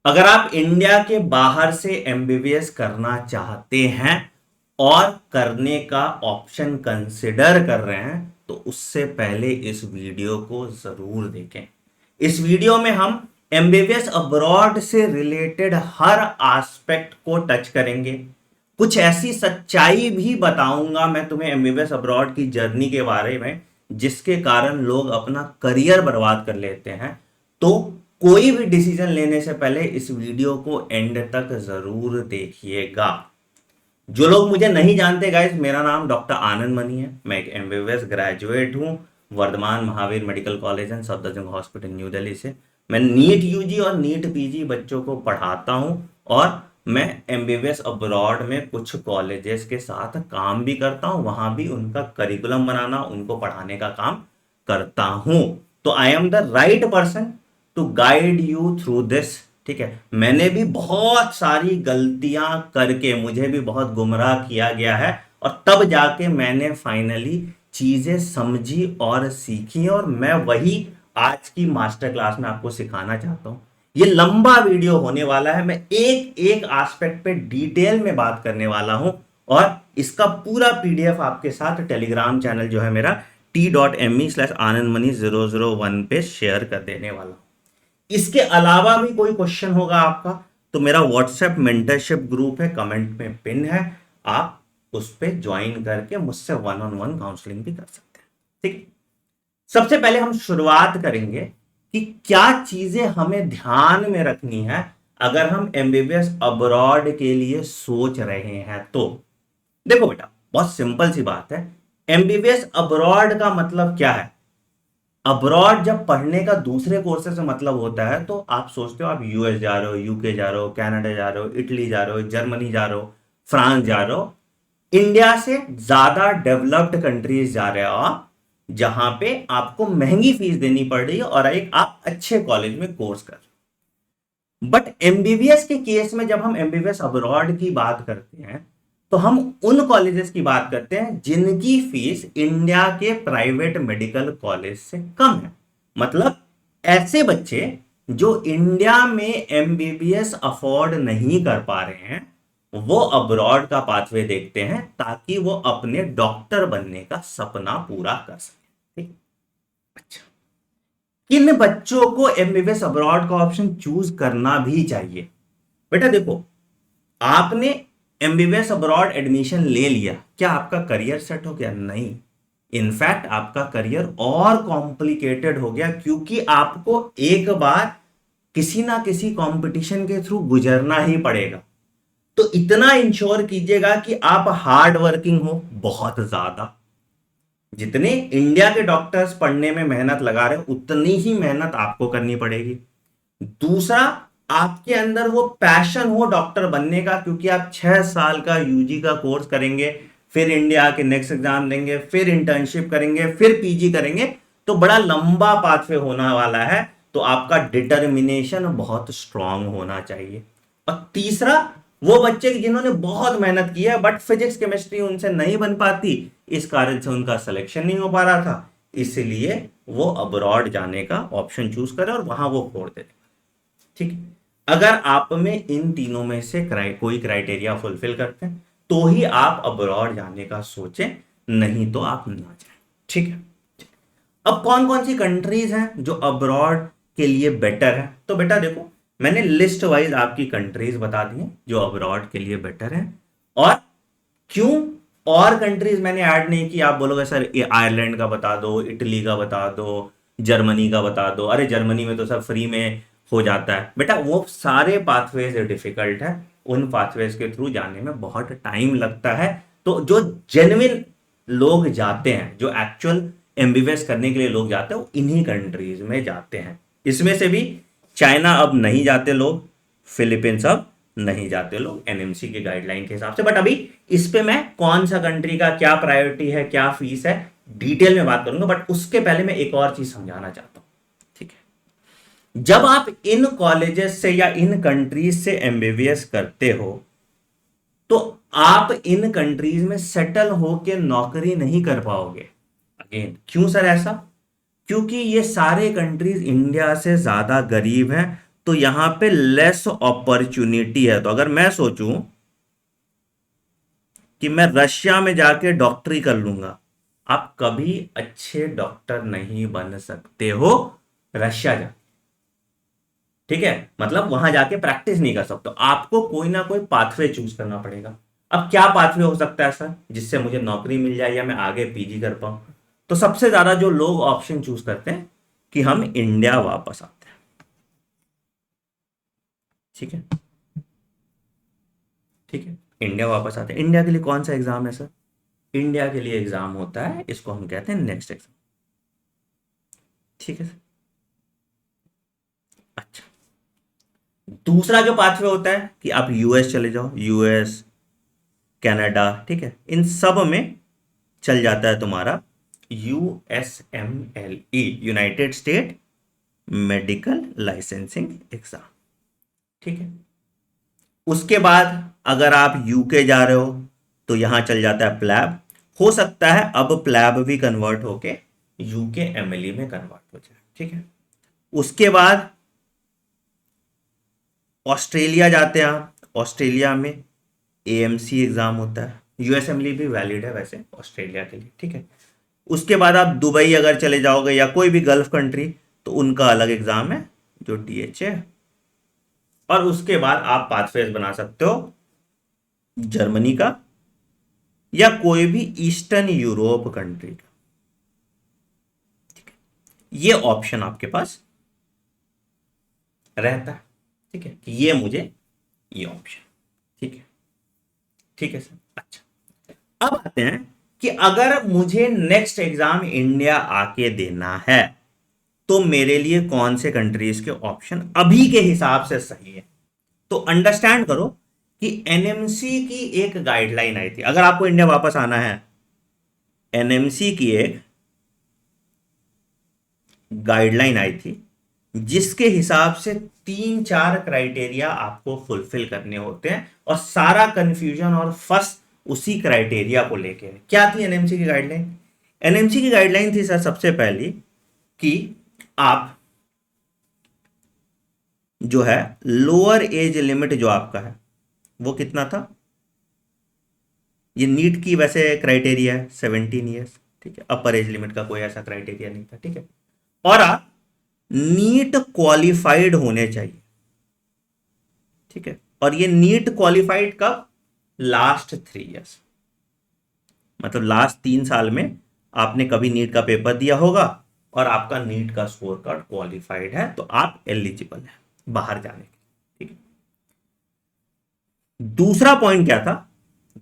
अगर आप इंडिया के बाहर से एमबीबीएस करना चाहते हैं और करने का ऑप्शन कंसिडर कर रहे हैं तो उससे पहले इस वीडियो को जरूर देखें। इस वीडियो में हम एमबीबीएस अब्रॉड से रिलेटेड हर एस्पेक्ट को टच करेंगे। कुछ ऐसी सच्चाई भी बताऊंगा मैं तुम्हें एमबीबीएस अब्रॉड की जर्नी के बारे में जिसके कारण लोग अपना करियर बर्बाद कर लेते हैं। तो कोई भी डिसीजन लेने से पहले इस वीडियो को एंड तक जरूर देखिएगा। जो लोग मुझे नहीं जानते गाइस, मेरा नाम डॉक्टर आनंद मनी है। मैं एक एमबीबीएस ग्रेजुएट हूँ Vardhman Mahavir Medical College and Safdarjung Hospital New Delhi से। मैं नीट यूजी और नीट पीजी बच्चों को पढ़ाता हूँ और मैं एमबीबीएस अब्रॉड में कुछ कॉलेजेस के साथ काम भी करता हूँ, वहां भी उनका करिकुलम बनाना, उनको पढ़ाने का काम करता हूँ। तो I am the right person to guide you through this. ठीक है, मैंने भी बहुत सारी गलतियां करके मुझे भी बहुत गुमराह किया गया है और तब जाके मैंने फाइनली चीजें समझी और सीखी और मैं वही आज की मास्टर क्लास में आपको सिखाना चाहता हूं। ये लंबा वीडियो होने वाला है, मैं एक एक एस्पेक्ट पे डिटेल में बात करने वाला हूं और इसका पूरा पीडीएफ आपके साथ टेलीग्राम चैनल जो है मेरा t.me/anandmani001 पे शेयर कर देने वाला हूं। इसके अलावा भी कोई क्वेश्चन होगा आपका तो मेरा व्हाट्सएप मेंटरशिप ग्रुप है, कमेंट में पिन है, आप उस पर ज्वाइन करके मुझसे वन ऑन वन काउंसलिंग भी कर सकते हैं। ठीक है, सबसे पहले हम शुरुआत करेंगे कि क्या चीजें हमें ध्यान में रखनी है अगर हम एमबीबीएस अब्रॉड के लिए सोच रहे हैं। तो देखो बेटा, बहुत सिंपल सी बात है। एमबीबीएस अब्रॉड का मतलब क्या है? अब्रॉड जब पढ़ने का दूसरे कोर्सेज से मतलब होता है तो आप सोचते हो आप यूएस जा रहे हो, यूके जा रहे हो, कनाडा जा रहे हो, इटली जा रहे हो, जर्मनी जा रहे हो, फ्रांस जा रहे हो, इंडिया से ज्यादा डेवलप्ड कंट्रीज जा रहे हो आप, जहां पे आपको महंगी फीस देनी पड़ रही है और एक आप अच्छे कॉलेज में कोर्स कर रहे हो। बट एमबीबीएस के केस में जब हम एमबीबीएस अब्रॉड की बात करते हैं तो हम उन कॉलेजेस की बात करते हैं जिनकी फीस इंडिया के प्राइवेट मेडिकल कॉलेज से कम है। मतलब ऐसे बच्चे जो इंडिया में एमबीबीएस अफोर्ड नहीं कर पा रहे हैं वो अब्रॉड का पाथवे देखते हैं ताकि वो अपने डॉक्टर बनने का सपना पूरा कर सके। ठीक। अच्छा, किन बच्चों को एमबीबीएस अब्रॉड का ऑप्शन चूज करना भी चाहिए? बेटा देखो, आपने एमबीबीएस अब्रॉड एडमिशन ले लिया, क्या आपका करियर सेट हो गया? नहीं। इनफैक्ट आपका करियर और कॉम्प्लिकेटेड हो गया क्योंकि आपको एक बार किसी ना किसी कंपटीशन के थ्रू गुजरना ही पड़ेगा। तो इतना इंश्योर कीजिएगा कि आप हार्ड वर्किंग हो बहुत ज्यादा। जितने इंडिया के डॉक्टर्स पढ़ने में मेहनत लगा रहे उतनी ही मेहनत आपको करनी पड़ेगी। दूसरा, आपके अंदर वो पैशन हो डॉक्टर बनने का, क्योंकि आप 6 साल का यूजी का कोर्स करेंगे, फिर इंडिया के नेक्स्ट एग्जाम देंगे, फिर इंटर्नशिप करेंगे, फिर पीजी करेंगे, तो बड़ा लंबा पाथवे होने वाला है। तो आपका डिटर्मिनेशन बहुत स्ट्रांग होना चाहिए। और तीसरा, वो बच्चे जिन्होंने बहुत मेहनत की है बट फिजिक्स केमिस्ट्री उनसे नहीं बन पाती, इस कारण से उनका सिलेक्शन नहीं हो पा रहा था, इसलिए वो अब्रॉड जाने का ऑप्शन चूज करें और वहां वो फोड़ दे। ठीक। अगर आप में इन तीनों में से कोई क्राइटेरिया फुलफिल करते हैं तो ही आप अब्रॉड जाने का सोचें, नहीं तो आप ना जाएं। ठीक है। अब कौन कौन सी कंट्रीज हैं जो अब्रॉड के लिए बेटर है? तो बेटा देखो, मैंने लिस्ट वाइज आपकी कंट्रीज बता दी हैं जो अब्रॉड के लिए बेटर है। और क्यों और कंट्रीज मैंने ऐड नहीं की? आप बोलोगे सर ये आयरलैंड का बता दो, इटली का बता दो, जर्मनी का बता दो। अरे जर्मनी में तो सब फ्री में हो जाता है। बेटा वो सारे पाथवेज डिफिकल्ट है, उन पाथवेज के थ्रू जाने में बहुत टाइम लगता है। तो जो जेन्युइन लोग जाते हैं, जो एक्चुअल एमबीबीएस करने के लिए लोग जाते हैं, वो इन्हीं कंट्रीज में जाते हैं। इसमें से भी चाइना अब नहीं जाते लोग, फिलीपींस अब नहीं जाते लोग एनएमसी के गाइडलाइन के हिसाब से। बट अभी इस पे मैं कौन सा कंट्री का क्या प्रायोरिटी है, क्या फीस है, डिटेल में बात करूंगा। बट उसके पहले मैं एक और चीज समझाना चाहता हूं। ठीक है, जब आप इन कॉलेजेस से या इन कंट्रीज से एमबीबीएस करते हो तो आप इन कंट्रीज में सेटल होकर नौकरी नहीं कर पाओगे। अगेन क्यों सर ऐसा? क्योंकि ये सारे कंट्रीज इंडिया से ज्यादा गरीब हैं तो यहां पे लेस अपॉर्चुनिटी है। तो अगर मैं सोचूं कि मैं रशिया में जाके डॉक्टरी कर लूंगा, आप कभी अच्छे डॉक्टर नहीं बन सकते हो रशिया जा, ठीक है, मतलब वहां जाके प्रैक्टिस नहीं कर सकते, आपको कोई ना कोई पाथवे चूज करना पड़ेगा। अब क्या पाथवे हो सकता है सर जिससे मुझे नौकरी मिल जाए या मैं आगे पीजी कर पाऊं? तो सबसे ज्यादा जो लोग ऑप्शन चूज करते हैं कि हम इंडिया वापस आते हैं, ठीक है, ठीक है, इंडिया वापस आते हैं। इंडिया के लिए कौन सा एग्जाम है सर? इंडिया के लिए एग्जाम होता है, इसको हम कहते हैं नेक्स्ट एग्जाम, ठीक है सर। अच्छा, दूसरा जो पाथवे होता है कि आप यूएस चले जाओ, यूएस, कनाडा, ठीक है, इन सब में चल जाता है तुम्हारा USMLE, United state medical licensing exam, ठीक है। उसके बाद अगर आप यूके जा रहे हो तो यहां चल जाता है प्लैब। हो सकता है अब प्लैब भी कन्वर्ट होके यूके एमएलई में कन्वर्ट हो जाए, ठीक है। उसके बाद ऑस्ट्रेलिया जाते हैं आप, ऑस्ट्रेलिया में एएमसी एग्जाम होता है, यूएसएमएलई भी वैलिड है वैसे ऑस्ट्रेलिया के लिए, ठीक है। उसके बाद आप दुबई अगर चले जाओगे या कोई भी गल्फ कंट्री तो उनका अलग एग्जाम है जो डीएचए है। और उसके बाद आप पाथवेज बना सकते हो जर्मनी का या कोई भी ईस्टर्न यूरोप कंट्री का, ठीक है। ये ऑप्शन आपके पास रहता है, ठीक है, कि ये मुझे ये ऑप्शन, ठीक है, ठीक है सर। अच्छा, अब आते हैं कि अगर मुझे नेक्स्ट एग्जाम इंडिया आके देना है तो मेरे लिए कौन से कंट्रीज के ऑप्शन अभी के हिसाब से सही है। तो अंडरस्टैंड करो कि एनएमसी की एक गाइडलाइन आई थी, अगर आपको इंडिया वापस आना है, एनएमसी की एक गाइडलाइन आई थी जिसके हिसाब से 3-4 क्राइटेरिया आपको फुलफिल करने होते हैं और सारा कंफ्यूजन और फर्स्ट उसी क्राइटेरिया को लेके है। क्या थी एनएमसी की गाइडलाइन? एनएमसी की गाइडलाइन थी सर सबसे पहली कि आप जो है लोअर एज लिमिट जो आपका है वो कितना था, ये नीट की वैसे क्राइटेरिया है 17 ईयर्स, ठीक है, अपर एज लिमिट का कोई ऐसा क्राइटेरिया नहीं था, ठीक है। और आप नीट क्वालिफाइड होने चाहिए, ठीक है। और ये नीट क्वालिफाइड कब? लास्ट 3 ईयर्स, मतलब लास्ट 3 साल में आपने कभी नीट का पेपर दिया होगा और आपका नीट का स्कोर कार्ड क्वालिफाइड है तो आप एलिजिबल हैं बाहर जाने के, ठीक है। दूसरा पॉइंट क्या था?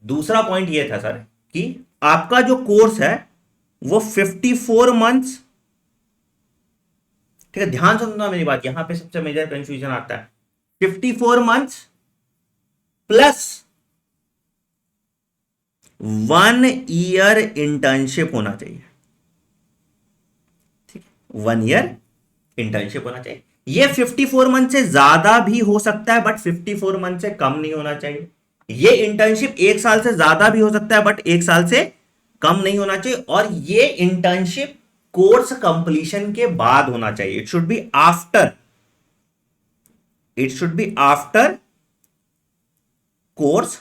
दूसरा पॉइंट यह था सर कि आपका जो कोर्स है वो 54 मंथ्स, ठीक है, ध्यान से सुनना मेरी बात, यहां पे सबसे मेजर कंफ्यूजन आता है। 54 मंथ्स प्लस 1 ईयर इंटर्नशिप होना चाहिए, ठीक है, 1 ईयर इंटर्नशिप होना चाहिए। ये 54 मंथ से ज्यादा भी हो सकता है बट 54 मंथ से कम नहीं होना चाहिए। ये इंटर्नशिप 1 साल से ज्यादा भी हो सकता है बट 1 साल से कम नहीं होना चाहिए। और ये इंटर्नशिप कोर्स कंप्लीशन के बाद होना चाहिए। It should be after, it should be after course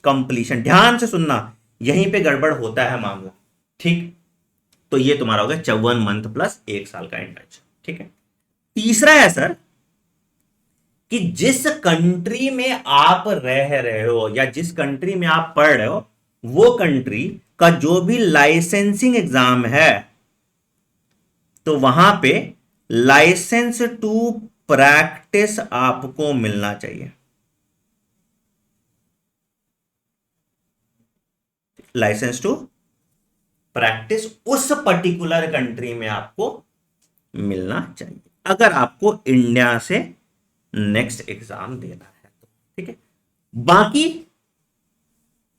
completion. ध्यान से सुनना, यहीं पे गड़बड़ होता है मामला, ठीक। तो ये तुम्हारा हो गया 54 मंथ प्लस 1 साल का इंटर्नशिप, ठीक है। तीसरा है सर कि जिस कंट्री में आप रह रहे हो या जिस कंट्री में आप पढ़ रहे हो वो कंट्री का जो भी लाइसेंसिंग एग्जाम है तो वहां पे लाइसेंस टू प्रैक्टिस आपको मिलना चाहिए। लाइसेंस टू प्रैक्टिस उस पर्टिकुलर कंट्री में आपको मिलना चाहिए अगर आपको इंडिया से नेक्स्ट एग्जाम देना है तो, ठीक है। बाकी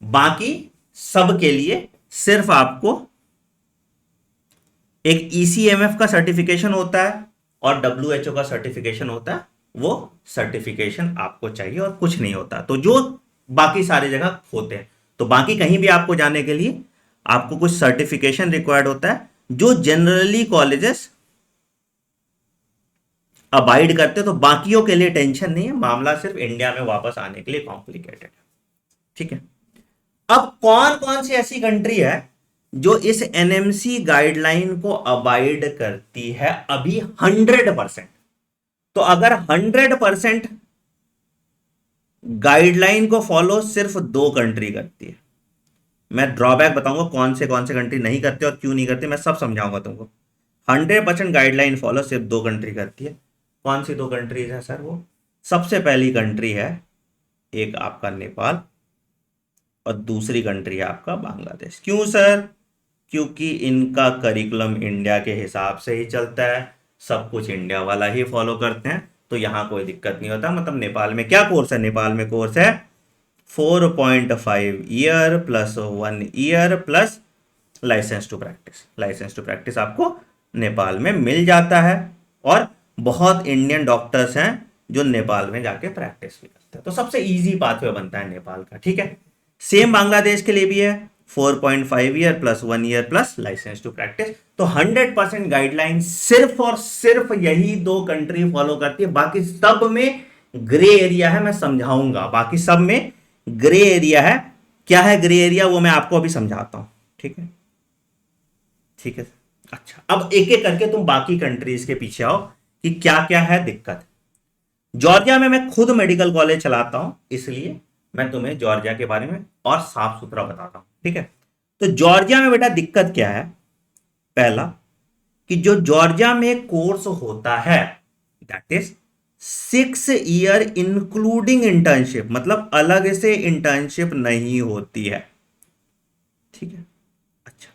बाकी सब के लिए सिर्फ आपको एक ईसीएमएफ का सर्टिफिकेशन होता है और डब्ल्यूएचओ का सर्टिफिकेशन होता है, वो सर्टिफिकेशन आपको चाहिए और कुछ नहीं होता। तो जो बाकी सारी जगह होते हैं, तो बाकी कहीं भी आपको जाने के लिए आपको कुछ सर्टिफिकेशन रिक्वायर्ड होता है जो जनरली कॉलेजेस अबाइड करते हो तो बाकियों के लिए टेंशन नहीं है, मामला सिर्फ इंडिया में वापस आने के लिए कॉम्प्लिकेटेड है। ठीक है, अब कौन कौन सी ऐसी कंट्री है जो इस एनएमसी गाइडलाइन को अबाइड करती है अभी 100%? तो अगर 100% गाइडलाइन को फॉलो सिर्फ दो कंट्री करती है, मैं ड्रॉबैक बताऊंगा कौन से कंट्री नहीं करते और क्यों नहीं करते, मैं सब समझाऊंगा तुमको। 100% गाइडलाइन फॉलो सिर्फ दो कंट्री करती है। कौन सी दो कंट्रीज है सर? वो सबसे पहली कंट्री है एक आपका नेपाल और दूसरी कंट्री है आपका बांग्लादेश। क्यों सर? क्योंकि इनका करिकुलम इंडिया के हिसाब से ही चलता है, सब कुछ इंडिया वाला ही फॉलो करते हैं, तो यहां कोई दिक्कत नहीं होता। मतलब नेपाल में क्या कोर्स है? नेपाल में कोर्स है 4.5 year plus 1 year plus licence to practise. Licence to practise आपको नेपाल में मिल जाता है और बहुत इंडियन डॉक्टर्स हैं जो नेपाल में जाके प्रैक्टिस भी करते हैं, तो सबसे इजी पाथवे बनता है नेपाल का। ठीक है, सेम बांग्लादेश के लिए भी है 4.5 year plus 1 year plus licence to practise. तो 100% गाइडलाइन सिर्फ और सिर्फ यही दो कंट्री फॉलो करती है, बाकी सब में ग्रे एरिया है, मैं समझाऊंगा। बाकी सब में ग्रे एरिया है। क्या है ग्रे एरिया वो मैं आपको अभी समझाता हूं। ठीक है, ठीक है। अच्छा, अब एक एक करके तुम बाकी कंट्रीज के पीछे आओ कि क्या क्या है दिक्कत। जॉर्जिया में मैं खुद मेडिकल कॉलेज चलाता हूं, इसलिए मैं तुम्हें जॉर्जिया के बारे में और साफ सुथरा बताता हूं। ठीक है, तो जॉर्जिया में बेटा दिक्कत क्या है? पहला कि जो जॉर्जिया में कोर्स होता है that is 6 year including internship, मतलब अलग से इंटर्नशिप नहीं होती है। ठीक है, अच्छा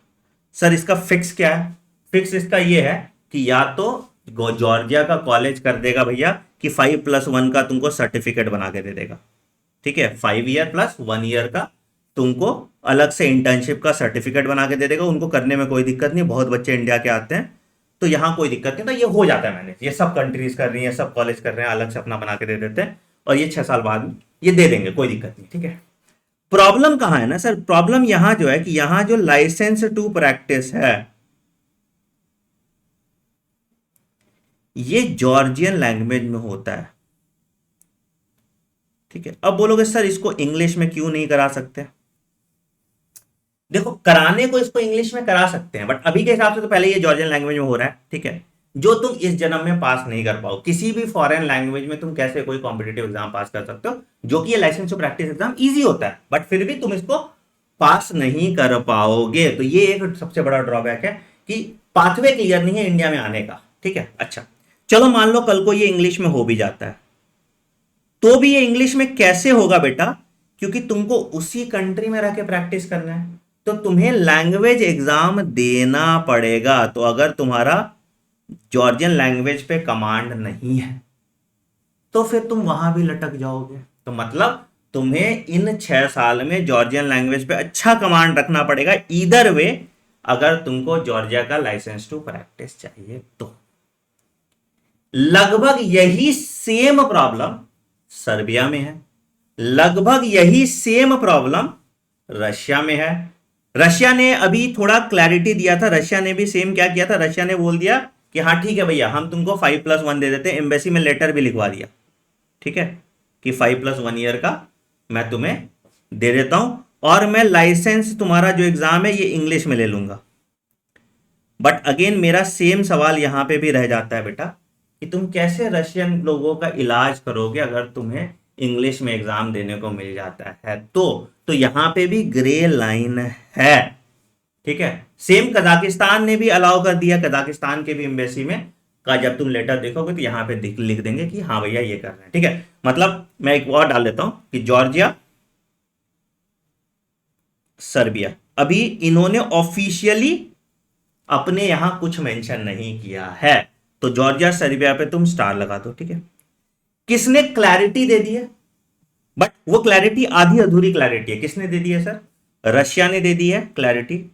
सर इसका फिक्स क्या है? फिक्स इसका ये है कि या तो जॉर्जिया का कॉलेज कर देगा भैया कि 5+1 का तुमको सर्टिफिकेट बना के दे देगा। ठीक है, 5 ईयर प्लस 1 ईयर का तुमको अलग से इंटर्नशिप का सर्टिफिकेट बना के दे देगा। उनको करने में कोई दिक्कत नहीं, बहुत बच्चे इंडिया के आते हैं तो यहां कोई दिक्कत नहीं, तो ये हो जाता है मैनेज। ये सब कंट्रीज कर रही हैं, सब कॉलेज कर रहे हैं, अलग से अपना बना के दे देते हैं और ये 6 साल बाद ये दे देंगे, कोई दिक्कत नहीं। ठीक है, प्रॉब्लम कहां है ना सर? प्रॉब्लम यहां जो है कि यहां जो लाइसेंस टू प्रैक्टिस है ये जॉर्जियन लैंग्वेज में होता है। ठीक है, अब बोलोगे सर इसको इंग्लिश में क्यों नहीं करा सकते? देखो, कराने को इसको इंग्लिश में करा सकते हैं, बट अभी के हिसाब से तो पहले ये जॉर्जियन लैंग्वेज में हो रहा है। ठीक है, जो तुम इस जन्म में पास नहीं कर पाओ, किसी भी फॉरेन लैंग्वेज में तुम कैसे कोई कॉम्पिटेटिव एग्जाम पास कर सकते हो, जो कि ये licence to practise exam easy होता है, बट फिर भी तुम इसको पास नहीं कर पाओगे। तो ये एक सबसे बड़ा ड्रॉबैक है कि पाथवे क्लियर नहीं है इंडिया में आने का। ठीक है, अच्छा चलो मान लो कल को ये इंग्लिश में हो भी जाता है, तो भी ये इंग्लिश में कैसे होगा बेटा? क्योंकि तुमको उसी कंट्री में रह के प्रैक्टिस करना है, तो तुम्हें लैंग्वेज एग्जाम देना पड़ेगा। तो अगर तुम्हारा जॉर्जियन लैंग्वेज पे कमांड नहीं है तो फिर तुम वहां भी लटक जाओगे। तो मतलब तुम्हें इन 6 साल में जॉर्जियन लैंग्वेज पे अच्छा कमांड रखना पड़ेगा ईदर वे, अगर तुमको जॉर्जिया का लाइसेंस टू प्रैक्टिस चाहिए तो। लगभग यही सेम प्रॉब्लम सर्बिया में है, लगभग यही सेम प्रॉब्लम रशिया में है। रशिया ने अभी थोड़ा क्लैरिटी दिया था, रशिया ने भी सेम क्या किया था, रशिया ने बोल दिया कि हाँ ठीक है भैया हम तुमको 5+1 दे देते हैं, एम्बेसी में लेटर भी लिखवा दिया। ठीक है, कि 5+1 ईयर का मैं तुम्हें दे देता हूं और मैं लाइसेंस तुम्हारा जो एग्जाम है ये इंग्लिश में ले लूंगा। बट अगेन मेरा सेम सवाल यहां पे भी रह जाता है बेटा कि तुम कैसे रशियन लोगों का इलाज करोगे अगर तुम्हें इंग्लिश में एग्जाम देने को मिल जाता है तो यहां पे भी ग्रे लाइन है। ठीक है, सेम कजाकिस्तान ने भी अलाउ कर दिया, कजाकिस्तान के भी एम्बेसी में का जब तुम लेटर देखोगे तो यहां पे लिख देंगे कि हाँ भैया ये कर रहे हैं। ठीक है, मतलब मैं एक और डाल देता हूं कि जॉर्जिया सर्बिया, अभी इन्होंने ऑफिशियली अपने यहां कुछ मेंशन नहीं किया है, तो जॉर्जिया सर्बिया पे तुम स्टार लगा दो। ठीक है, किसने क्लैरिटी दे दी है? बट वो क्लैरिटी आधी अधूरी क्लैरिटी है। किसने दे दी है सर? रशिया ने दे दी है क्लैरिटी।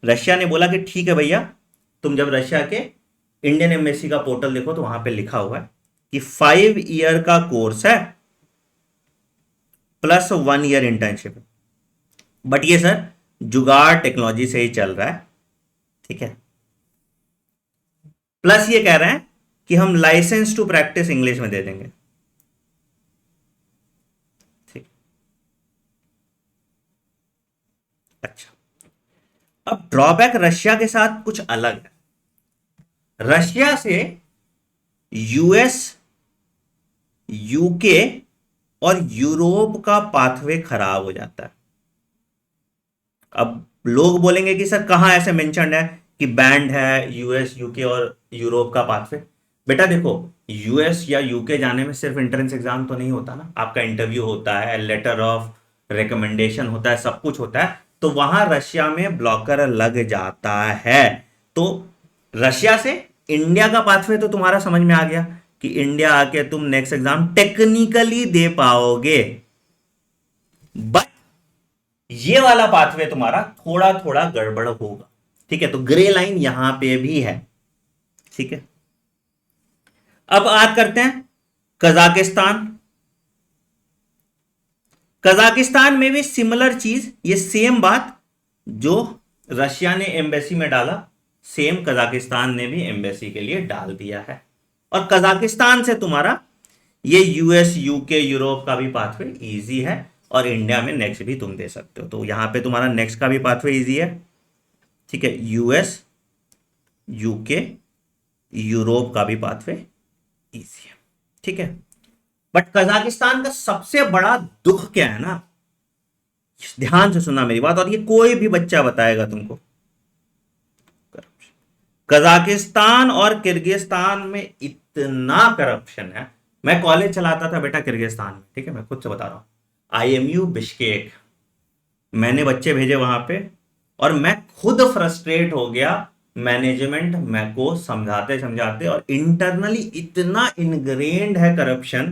रशिया ने बोला कि ठीक है भैया, तुम जब रशिया के इंडियन एम्बेसी का पोर्टल देखो तो वहां पे लिखा हुआ है कि 5 ईयर का कोर्स है प्लस 1 ईयर इंटर्नशिप। बट ये सर जुगाड़ टेक्नोलॉजी से ही चल रहा है। ठीक है, प्लस ये कह रहे हैं कि हम लाइसेंस टू प्रैक्टिस इंग्लिश में दे देंगे। ठीक। अच्छा, अब ड्रॉबैक रशिया के साथ कुछ अलग है। रशिया से यूएस, यूके और यूरोप का पाथवे खराब हो जाता है। अब लोग बोलेंगे कि सर कहां ऐसे मेंशन्ड है कि बैंड है यूएस, यूके और यूरोप का पाथवे। बेटा देखो, यूएस या यूके जाने में सिर्फ एंट्रेंस एग्जाम तो नहीं होता ना, आपका इंटरव्यू होता है, लेटर ऑफ रिकमेंडेशन होता है, सब कुछ होता है। तो वहां रशिया में ब्लॉकर लग जाता है। तो रशिया से इंडिया का पाथवे तो तुम्हारा समझ में आ गया कि इंडिया आके तुम नेक्स्ट एग्जाम टेक्निकली दे पाओगे। बट ये वाला पाथवे तुम्हारा थोड़ा थोड़ा गड़बड़ होगा। ठीक है, तो ग्रे लाइन यहां पे भी है। ठीक है, अब बात करते हैं कजाकिस्तान। कजाकिस्तान में भी सिमिलर चीज, ये सेम बात जो रशिया ने एम्बेसी में डाला, सेम कजाकिस्तान ने भी एम्बेसी के लिए डाल दिया है। और कजाकिस्तान से तुम्हारा ये यूएस, यूके, यूरोप का भी पाथवे इजी है, और इंडिया में नेक्स्ट भी तुम दे सकते हो। तो यहां पे तुम्हारा नेक्स्ट का भी पाथवे इजी है। ठीक है, यूएस, यूके, यूरोप का भी पाथवे इजी है। ठीक है, बट कजाकिस्तान का सबसे बड़ा दुख क्या है ना, ध्यान से सुनना मेरी बात, और ये कोई भी बच्चा बताएगा तुमको। कजाकिस्तान और किर्गिस्तान में इतना करप्शन है। मैं कॉलेज चलाता था बेटा किर्गिस्तान में, ठीक है, मैं खुद से बता रहा हूं, आईएमयू बिश्केक। मैंने बच्चे भेजे वहां पे, और मैं खुद फ्रस्ट्रेट हो गया मैनेजमेंट मैं को समझाते समझाते। और इंटरनली इतना इनग्रेन्ड है करप्शन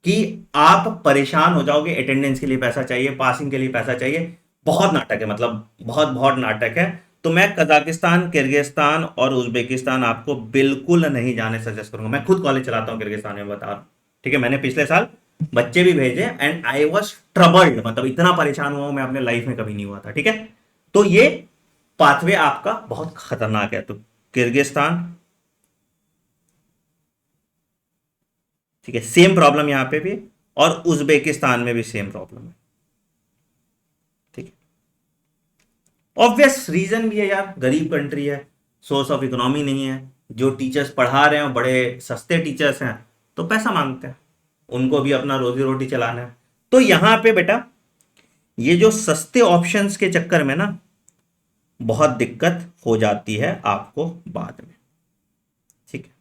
कि आप परेशान हो जाओगे। अटेंडेंस के लिए पैसा चाहिए, पासिंग के लिए पैसा चाहिए, बहुत नाटक है, मतलब बहुत बहुत नाटक है। तो मैं कजाकिस्तान, किर्गिस्तान और उज्बेकिस्तान आपको बिल्कुल नहीं जाने सजेस्ट करूंगा। मैं खुद कॉलेज चलाता हूं किर्गिस्तान में, बता रहा हूं। ठीक है, मैंने पिछले साल बच्चे भी भेजे, एंड आई वॉज ट्रबल्ड, मतलब इतना परेशान हुआ मैं अपने लाइफ में कभी नहीं हुआ था। ठीक है, तो ये पाथवे आपका बहुत खतरनाक है। तो किर्गिस्तान, ठीक है, सेम प्रॉब्लम यहां पे भी, और उज्बेकिस्तान में भी सेम प्रॉब्लम है। ठीक है, ऑब्वियस रीजन भी है यार, गरीब कंट्री है, सोर्स ऑफ इकोनॉमी नहीं है, जो टीचर्स पढ़ा रहे हैं बड़े सस्ते टीचर्स हैं, तो पैसा मांगते हैं, उनको भी अपना रोजी रोटी चलाना है। तो यहां पे बेटा ये जो सस्ते ऑप्शंस के चक्कर में ना बहुत दिक्कत हो जाती है आपको बाद में। ठीक है,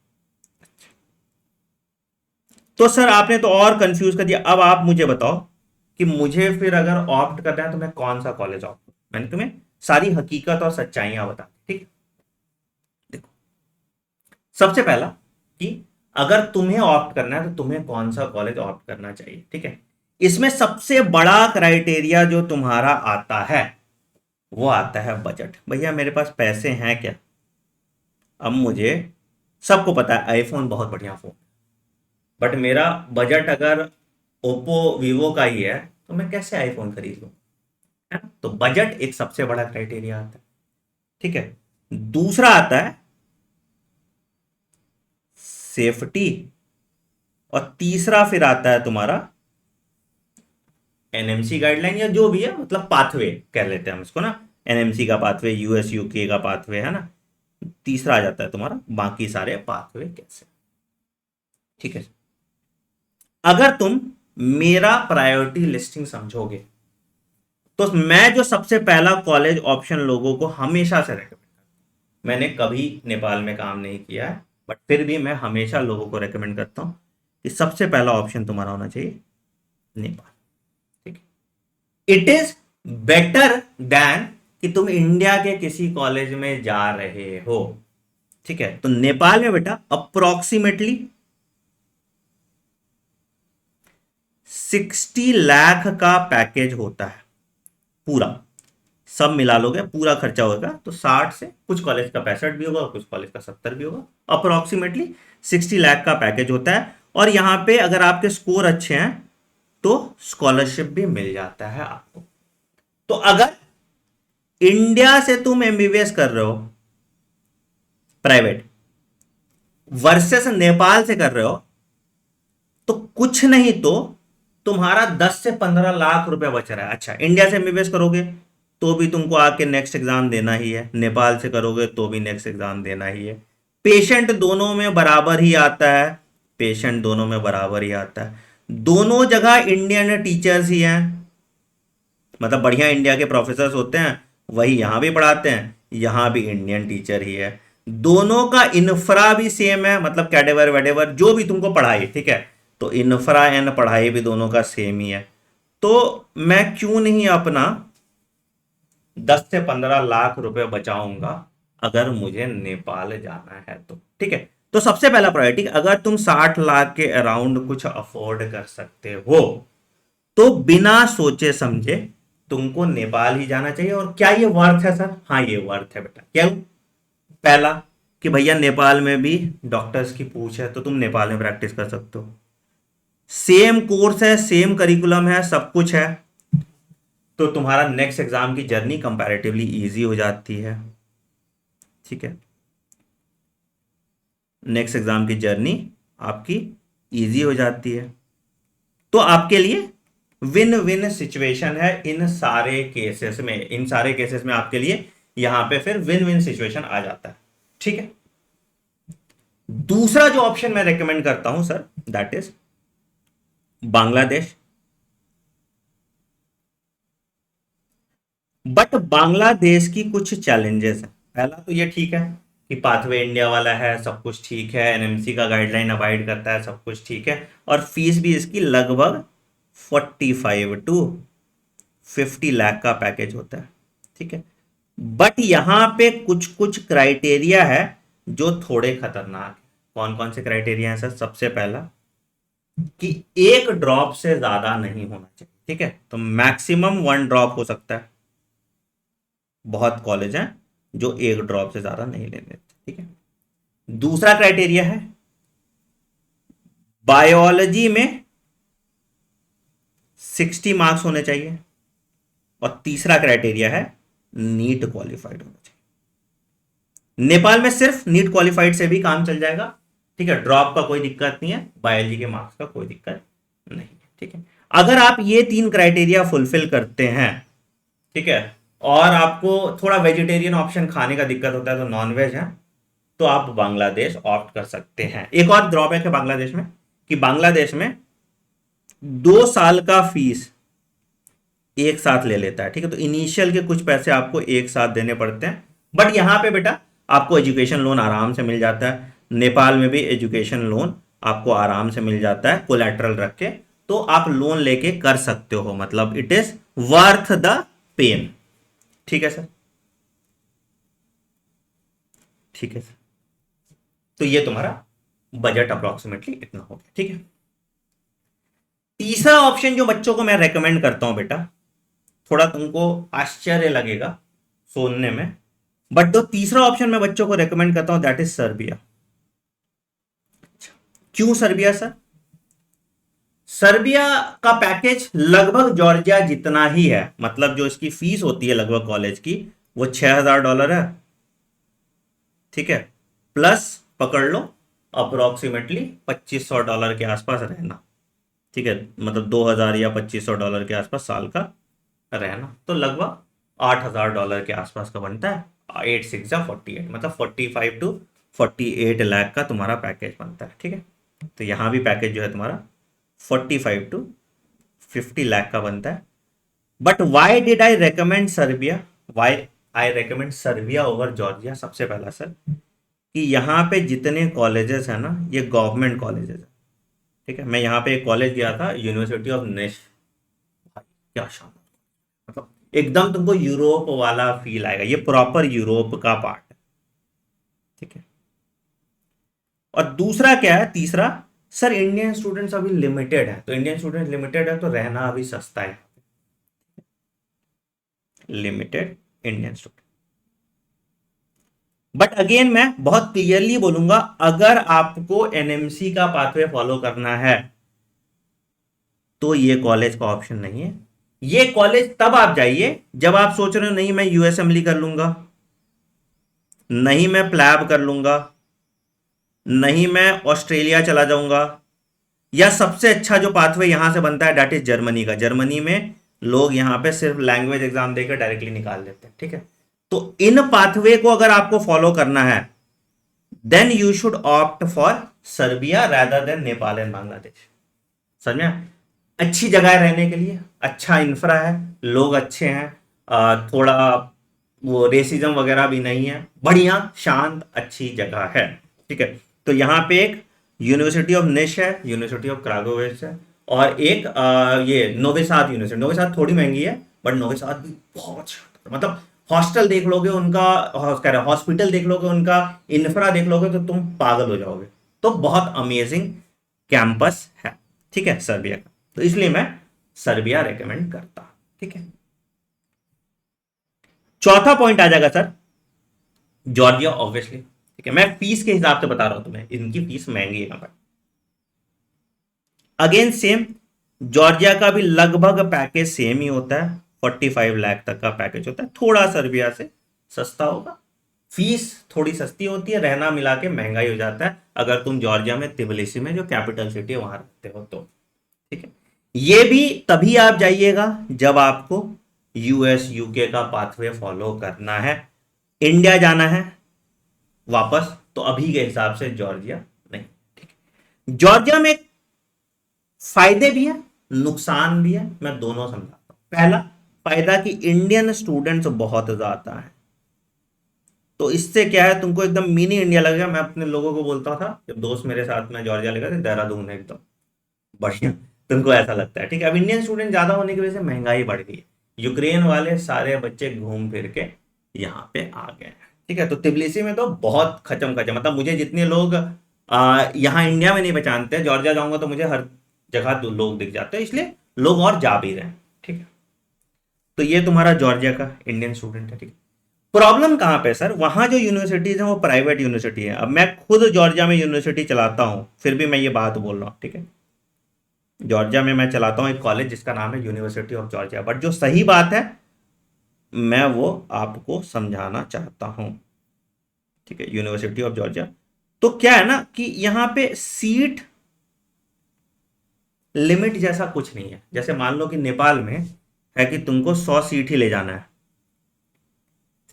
तो सर आपने तो और कंफ्यूज कर दिया। अब आप मुझे बताओ कि मुझे फिर अगर ऑप्ट करना है तो मैं कौन सा कॉलेज ऑप्ट करूं। मैंने तुम्हें सारी हकीकत और सच्चाइयां बता दी। ठीक है, देखो, सबसे पहला कि अगर तुम्हें ऑप्ट करना है तो तुम्हें कौन सा कॉलेज ऑप्ट करना चाहिए। ठीक है, इसमें सबसे बड़ा क्राइटेरिया जो तुम्हारा आता है वो आता है बजट। भैया मेरे पास पैसे हैं क्या। अब मुझे, सबको पता है आईफोन बहुत बढ़िया फोन, बट मेरा बजट अगर ओप्पो, वीवो का ही है, तो मैं कैसे आईफोन खरीद लूं, है ना। तो बजट एक सबसे बड़ा क्राइटेरिया आता है। ठीक है, दूसरा आता है सेफ्टी, और तीसरा फिर आता है तुम्हारा एनएमसी गाइडलाइन, या जो भी है, मतलब पाथवे कह लेते हैं हम इसको ना, एनएमसी का पाथवे, यूएस यूके का पाथवे, है ना। तीसरा आ जाता है तुम्हारा बाकी सारे पाथवे कैसे। ठीक है, अगर तुम मेरा प्रायोरिटी लिस्टिंग समझोगे तो मैं जो सबसे पहला कॉलेज ऑप्शन लोगों को हमेशा से रेकमेंड, मैंने कभी नेपाल में काम नहीं किया है, बट फिर भी मैं हमेशा लोगों को रेकमेंड करता हूं कि सबसे पहला ऑप्शन तुम्हारा होना चाहिए नेपाल। ठीक है, इट इज बेटर देन कि तुम इंडिया के किसी कॉलेज में जा रहे हो। ठीक है, तो नेपाल में बेटा अप्रोक्सीमेटली 60 लाख का पैकेज होता है पूरा, सब मिला लोगे पूरा खर्चा होगा तो 60 से, कुछ कॉलेज का 65 भी होगा, कुछ कॉलेज का 70 भी होगा, अप्रोक्सीमेटली 60 लाख का पैकेज होता है। और यहां पे अगर आपके स्कोर अच्छे हैं तो स्कॉलरशिप भी मिल जाता है आपको। तो अगर इंडिया से तुम एमबीबीएस कर रहे हो प्राइवेट, वर्सेस नेपाल से कर रहे हो तो कुछ नहीं तो तुम्हारा 10 से 15 लाख रुपए बच रहा है। अच्छा, इंडिया से एमबीबीएस करोगे तो भी तुमको आके नेक्स्ट एग्जाम देना ही है, नेपाल से करोगे तो भी नेक्स्ट एग्जाम देना ही है। पेशेंट दोनों में बराबर ही आता है, पेशेंट दोनों में बराबर ही आता है। दोनों जगह इंडियन टीचर्स ही हैं, मतलब बढ़िया इंडिया के प्रोफेसर्स होते हैं, वही यहां भी पढ़ाते हैं, यहां भी इंडियन टीचर ही है। दोनों का इन्फ्रा भी सेम है, मतलब कैडेवर वेडेवर जो भी तुमको पढ़ाई, ठीक है, तो इन्फ्रा एंड पढ़ाई भी दोनों का सेम ही है। तो मैं क्यों नहीं अपना 10 से 15 लाख रुपए बचाऊंगा अगर मुझे नेपाल जाना है तो, ठीक है। तो सबसे पहला प्रायोरिटी, अगर तुम 60 लाख के अराउंड कुछ अफोर्ड कर सकते हो तो बिना सोचे समझे तुमको नेपाल ही जाना चाहिए। और क्या ये वर्थ है सर? हाँ, ये वर्थ है बेटा। क्यों? पहला कि भैया नेपाल में भी डॉक्टर्स की पूछ है तो तुम नेपाल में प्रैक्टिस कर सकते हो, सेम कोर्स है, सेम करिकुलम है, सब कुछ है, तो तुम्हारा नेक्स्ट एग्जाम की जर्नी कंपैरेटिवली इजी हो जाती है, ठीक है। नेक्स्ट एग्जाम की जर्नी आपकी इजी हो जाती है। तो आपके लिए विन विन सिचुएशन है इन सारे केसेस में, इन सारे केसेस में आपके लिए यहां पे फिर विन विन सिचुएशन आ जाता है, ठीक है। दूसरा जो ऑप्शन मैं रेकमेंड करता हूं sir, that is Bangladesh. But Bangladesh की कुछ चैलेंजेस हैं। पहला तो ये ठीक है कि पाथवे इंडिया वाला है, सब कुछ ठीक है, एनएमसी का गाइडलाइन अवॉइड करता है, सब कुछ ठीक है, और फीस भी इसकी लगभग 45 to 50 लाख का पैकेज होता है, ठीक है। बट यहां पे कुछ कुछ क्राइटेरिया है जो थोड़े खतरनाक है। कौन कौन से क्राइटेरिया हैं सर? सबसे पहला कि एक ड्रॉप से ज्यादा नहीं होना चाहिए, ठीक है, तो मैक्सिमम 1 ड्रॉप हो सकता है। बहुत कॉलेज हैं जो एक ड्रॉप से ज्यादा नहीं लेने देते, ठीक है। दूसरा क्राइटेरिया है बायोलॉजी में 60 मार्क्स होने चाहिए, और तीसरा क्राइटेरिया है नीट क्वालिफाइड होना चाहिए। नेपाल में सिर्फ नीट क्वालिफाइड से भी काम चल जाएगा, ठीक है, ड्रॉप का कोई दिक्कत नहीं है, बायोलॉजी के मार्क्स का कोई दिक्कत नहीं है, ठीक है। अगर आप ये 3 क्राइटेरिया फुलफिल करते हैं, ठीक है, और आपको थोड़ा वेजिटेरियन ऑप्शन खाने का दिक्कत होता है तो नॉन वेज है, तो आप बांग्लादेश ऑप्ट कर सकते हैं। एक और ड्रॉबैक है बांग्लादेश में कि बांग्लादेश में 2 साल का फीस एक साथ ले लेता है, ठीक है, तो इनिशियल के कुछ पैसे आपको एक साथ देने पड़ते हैं। बट यहां पे बेटा आपको एजुकेशन लोन आराम से मिल जाता है। नेपाल में भी एजुकेशन लोन आपको आराम से मिल जाता है कोलैटरल रख के, तो आप लोन लेके कर सकते हो, मतलब it is worth the pain, ठीक है सर, ठीक है सर। तो ये तुम्हारा बजट अप्रोक्सीमेटली इतना हो गया, ठीक है। तीसरा ऑप्शन जो बच्चों को मैं रेकमेंड करता हूं बेटा, थोड़ा तुमको आश्चर्य लगेगा सुनने में, बट जो तीसरा ऑप्शन मैं बच्चों को रेकमेंड करता हूं दैट इज सर्बिया। क्यों सर्बिया सर? सर्बिया का पैकेज लगभग जॉर्जिया जितना ही है, मतलब जो इसकी फीस होती है लगभग कॉलेज की वो $6,000 है, ठीक है, प्लस पकड़ लो अप्रोक्सीमेटली $2,500 के आसपास रहना, ठीक है, मतलब 2,000 या $2,500 के आसपास साल का रहना, तो लगभग $8,000 के आसपास का बनता है। 8 6 या 48, मतलब 45 to 48 लाख का तुम्हारा पैकेज बनता है, ठीक है। तो यहाँ भी पैकेज जो है तुम्हारा 45 to 50 लाख का बनता है। But why did I recommend Serbia? Why I recommend Serbia over Georgia? सबसे पहला सर कि यहाँ पे जितने कॉलेजेस हैं ना, ये गवर्नमेंट कॉलेजेस हैं, ठीक है। मैं यहाँ पे एक कॉलेज गया था, यूनिवर्सिटी ऑफ नेश, क्या शानदार, मतलब एकदम तुमको यूरोप वाला फील आएगा, ये प्रॉपर यूरोप का पार्ट है, ठीक है। और दूसरा क्या है, तीसरा, सर इंडियन स्टूडेंट्स अभी लिमिटेड है, तो इंडियन स्टूडेंट लिमिटेड है तो रहना अभी सस्ता है, limited Indian student. But again मैं बहुत क्लियरली बोलूंगा, अगर आपको एनएमसी का पाथवे फॉलो करना है तो ये कॉलेज का ऑप्शन नहीं है। ये कॉलेज तब आप जाइए जब आप सोच रहे हो नहीं मैं यूएसएमली कर लूंगा, नहीं मैं प्लैब कर लूंगा, नहीं मैं ऑस्ट्रेलिया चला जाऊंगा, या सबसे अच्छा जो पाथवे यहां से बनता है डेट इज जर्मनी का। जर्मनी में लोग यहाँ पे सिर्फ लैंग्वेज एग्जाम देकर डायरेक्टली निकाल देते हैं, ठीक है। तो इन पाथवे को अगर आपको फॉलो करना है, then you should opt for Serbia rather than Nepal and Bangladesh. समझ में? अच्छी जगह है रहने के लिए, अच्छा इंफ्रा है, लोग अच्छे हैं, थोड़ा वो रेसिज्म वगैरह भी नहीं है, बढ़िया शांत अच्छी जगह है, ठीक है। तो यहाँ पे एक यूनिवर्सिटी ऑफ निश है, यूनिवर्सिटी ऑफ क्रागोवेस है, और एक ये नोवे साद यूनिवर्सिटी। नोवे साद थोड़ी महंगी है, बट नोवे साद भी बहुत शानदार, मतलब हॉस्टल देख लोगे उनका, कह रहे हॉस्पिटल देख लोगे उनका, इंफ्रा देख लोगे तो तुम पागल हो जाओगे। तो बहुत अमेजिंग कैंपस है, ठीक है, सर्बिया का। तो इसलिए मैं सर्बिया रेकमेंड करता हूं, ठीक है। चौथा पॉइंट आ जाएगा सर, जॉर्जिया ऑब्वियसली, ठीक है। मैं फीस के हिसाब से बता रहा हूं तुम्हें, इनकी फीस महंगी है यहाँ पर। अगेन सेम, जॉर्जिया का भी लगभग पैकेज सेम ही होता है, 45 लाख तक का पैकेज होता है, थोड़ा सर्बिया से सस्ता होगा। फीस थोड़ी सस्ती होती है, रहना मिला के महंगा ही हो जाता है अगर तुम जॉर्जिया में तिबिलिसी में, जो कैपिटल सिटी है, वहां रहते हो तो, ठीक है। ये भी तभी आप जाइएगा जब आपको यूएस यूके का पाथवे फॉलो करना है। इंडिया जाना है वापस, तो अभी के हिसाब से जॉर्जिया नहीं, ठीक है। जॉर्जिया में फायदे भी है, नुकसान भी है, मैं दोनों समझाता हूं। पहला फायदा कि इंडियन स्टूडेंट्स बहुत ज्यादा है, तो इससे क्या है, तुमको एकदम मिनी इंडिया लगेगा। मैं अपने लोगों को बोलता था, जब दोस्त मेरे साथ में जॉर्जिया लेकर थे, देहरादून है एकदम बढ़िया, तुमको ऐसा लगता है, ठीक है। अब इंडियन स्टूडेंट ज्यादा होने की वजह से महंगाई बढ़ गई है, यूक्रेन वाले सारे बच्चे घूम फिर के यहाँ पे आ गए हैं, ठीक है। तो तिबलिसी में तो बहुत खचम खचम, मतलब मुझे जितने लोग यहाँ इंडिया में नहीं पहचानते, जॉर्जिया जाऊंगा तो मुझे हर जगह दो लोग दिख जाते हैं, इसलिए लोग और जा भी रहे हैं, ठीक है। तो ये तुम्हारा जॉर्जिया का इंडियन स्टूडेंट है, ठीक है। प्रॉब्लम कहाँ पे सर, वहां जो यूनिवर्सिटीज है वो प्राइवेट यूनिवर्सिटी है। अब मैं खुद जॉर्जिया में यूनिवर्सिटी चलाता हूं, फिर भी मैं ये बात बोल रहा हूँ, ठीक है। जॉर्जिया में मैं चलाता हूँ एक कॉलेज जिसका नाम है यूनिवर्सिटी ऑफ जॉर्जिया, बट जो सही बात है मैं वो आपको समझाना चाहता हूँ, ठीक है। यूनिवर्सिटी ऑफ जॉर्जिया, तो क्या है ना कि यहाँ पे सीट लिमिट जैसा कुछ नहीं है। जैसे मान लो कि नेपाल में है कि तुमको 100 सीट ही ले जाना है,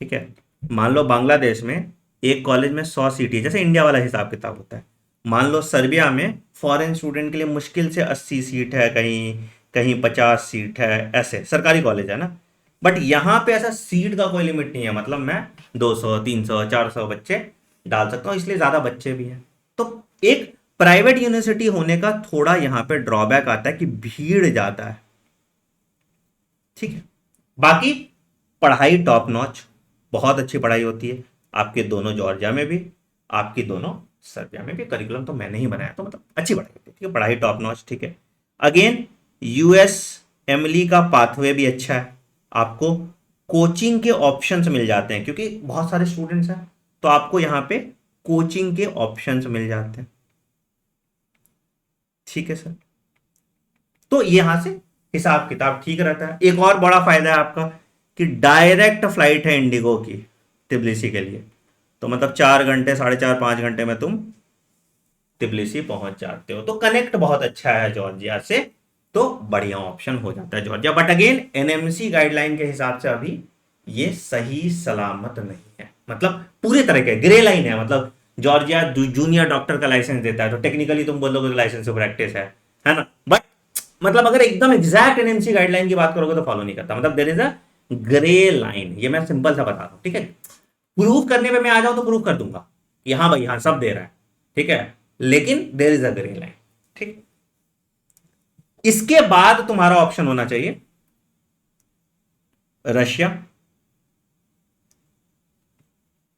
ठीक है। मान लो बांग्लादेश में एक कॉलेज में 100 सीट ही, जैसे इंडिया वाला हिसाब किताब होता है। मान लो सर्बिया में फॉरेन स्टूडेंट के लिए मुश्किल से 80 सीट है, कहीं कहीं 50 सीट है, ऐसे सरकारी कॉलेज है ना। बट यहाँ पे ऐसा सीट का कोई लिमिट नहीं है, मतलब मैं 200 300 400 बच्चे डाल सकता हूँ, इसलिए ज़्यादा बच्चे भी हैं। तो एक प्राइवेट यूनिवर्सिटी होने का थोड़ा यहाँ पे ड्रॉबैक आता है कि भीड़ ज़्यादा है, ठीक है। बाकी पढ़ाई टॉप नॉच, बहुत अच्छी पढ़ाई होती है आपके दोनों जॉर्जिया में भी, आपकी दोनों सर्बिया में भी। करिकुलम तो मैंने ही बनाया, तो मतलब अच्छी पढ़ाई होती है, ठीक है, पढ़ाई टॉप नॉच, ठीक है। अगेन यूएस एमली का पाथवे भी अच्छा है, आपको कोचिंग के ऑप्शंस मिल जाते हैं, क्योंकि बहुत सारे स्टूडेंट्स हैं, तो आपको यहाँ पे कोचिंग के ऑप्शंस मिल जाते हैं, ठीक है सर। तो यहां से हिसाब किताब ठीक रहता है। एक और बड़ा फायदा है आपका कि डायरेक्ट फ्लाइट है इंडिगो की तिबलिसी के लिए, तो मतलब 4 घंटे 4.5 5 घंटे में तुम तिबलिसी पहुंच जाते हो। तो कनेक्ट बहुत अच्छा है जॉर्जिया से, तो बढ़िया ऑप्शन हो जाता है Georgia. But again NMC guideline के हिसाब से अभी ये सही सलामत नहीं है, मतलब पूरे तरह के ग्रे लाइन है। मतलब जॉर्जिया जूनियर डॉक्टर का लाइसेंस देता है, तो टेक्निकली तुम बोलोगे तो लाइसेंस ऑफ प्रैक्टिस है ना, बट मतलब अगर एकदम एग्जैक्ट एनएमसी गाइडलाइन की बात करोगे तो फॉलो नहीं करता, मतलब there is a grey line. ये मैं सिंपल सा बता रहा हूं, ठीक है। प्रूफ करने पे मैं आ जाऊं तो प्रूफ कर दूंगा, यहां भाई हाँ सब दे रहा है, ठीक है, लेकिन there is a grey line, ठीक। इसके बाद तुम्हारा ऑप्शन होना चाहिए रशिया।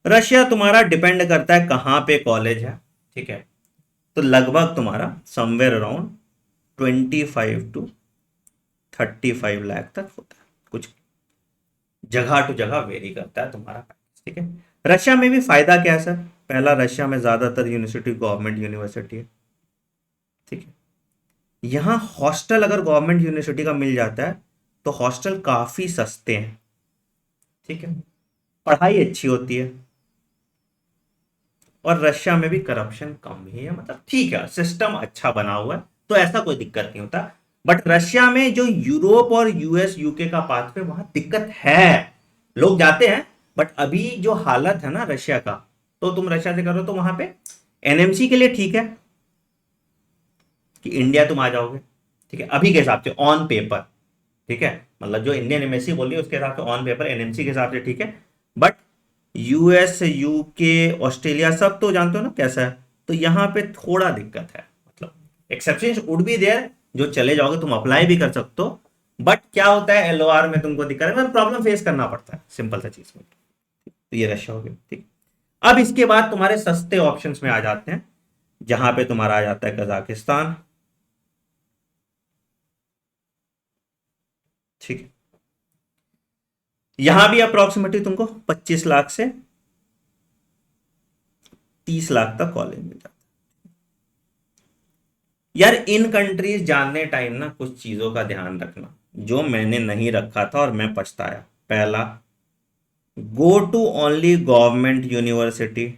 रशिया तुम्हारा डिपेंड करता है कहां पे कॉलेज है, ठीक है। तो लगभग तुम्हारा समवेयर अराउंड 25 to 35 लाख तक होता है, कुछ जगह टू जगह वेरी करता है तुम्हारा पैकेज, ठीक है। रशिया में भी फायदा क्या है सर, पहला रशिया में ज्यादातर यूनिवर्सिटी गवर्नमेंट यूनिवर्सिटी है, ठीक है। यहाँ हॉस्टल अगर गवर्नमेंट यूनिवर्सिटी का मिल जाता है तो हॉस्टल काफी सस्ते हैं, ठीक है। पढ़ाई अच्छी होती है, और रशिया में भी करप्शन कम ही है, मतलब ठीक है, सिस्टम अच्छा बना हुआ है, तो ऐसा कोई दिक्कत नहीं होता। बट रशिया में जो यूरोप और यूएस यूके का पाथवे, वहां दिक्कत है, लोग जाते हैं, बट अभी जो हालत है ना रशिया का, तो तुम रशिया से करो तो वहां पे एनएमसी के लिए ठीक है कि इंडिया तुम आ जाओगे, ठीक है, अभी के हिसाब से ऑन पेपर, ठीक है, मतलब जो इंडियन एमएससी बोल रही है उसके हिसाब से ऑन पेपर एनएमसी के हिसाब से ठीक है। बट यूएस यूके ऑस्ट्रेलिया सब तो जानते हो ना कैसा है, तो यहाँ पे थोड़ा दिक्कत है, मतलब एक्सेप्शन वुड बी देयर, जो चले जाओगे तुम अप्लाई भी कर सकते हो, बट क्या होता है एलओआर में तुमको दिक्कत है, प्रॉब्लम फेस करना पड़ता है, सिंपल सा चीज में। तो ये रशिया हो गया, ठीक। अब इसके बाद तुम्हारे सस्ते ऑप्शंस में आ जाते हैं, जहां पे तुम्हारा आ जाता है कजाकिस्तान, ठीक है, यहां भी अप्रोक्सीमेटली तुमको 25 लाख से 30 लाख तक कॉलेज मिल जाता है। यार इन कंट्रीज जानने टाइम ना कुछ चीजों का ध्यान रखना, जो मैंने नहीं रखा था और मैं पछताया। पहला, go to only government university,